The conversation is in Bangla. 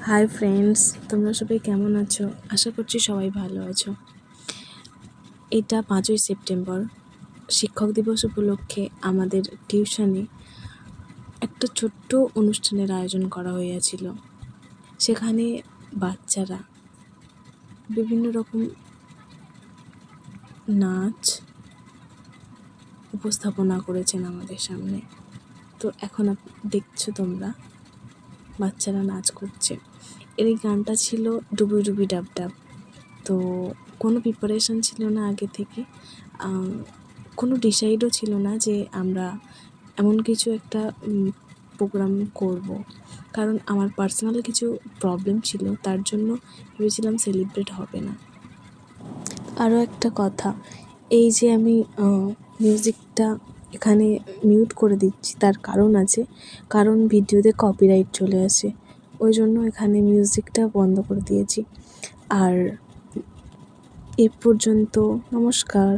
হাই ফ্রেন্ডস, তোমরা সবাই কেমন আছো? আশা করছি সবাই ভালো আছো। এটা 5ই সেপ্টেম্বর, শিক্ষক দিবস উপলক্ষে আমাদের টিউশনে একটা ছোট্ট অনুষ্ঠানের আয়োজন করা হয়েছিল। সেখানে বাচ্চারা বিভিন্ন রকম নাচ উপস্থাপনা করেছেন আমাদের সামনে। তো এখন দেখছো তোমরা বাচ্চারা নাচ করছে। এই গানটা ছিল ডুবি ডুবি ডাব ডাব। তো কোনো প্রিপারেশান ছিল না আগে থেকে, কোনো ডিসাইডও ছিল না যে আমরা এমন কিছু একটা প্রোগ্রাম করব, কারণ আমার পার্সোনাল কিছু প্রবলেম ছিল, তার জন্য ভেবেছিলাম সেলিব্রেট হবে না। আরও একটা কথা, এই যে আমি মিউজিকটা এখানে মিউট করে দিচ্ছি তার কারণ আছে, কারণ ভিডিওতে কপিরাইট চলে আসে, ওই জন্য এখানে মিউজিকটা বন্ধ করে দিয়েছি। আর এ পর্যন্ত, নমস্কার।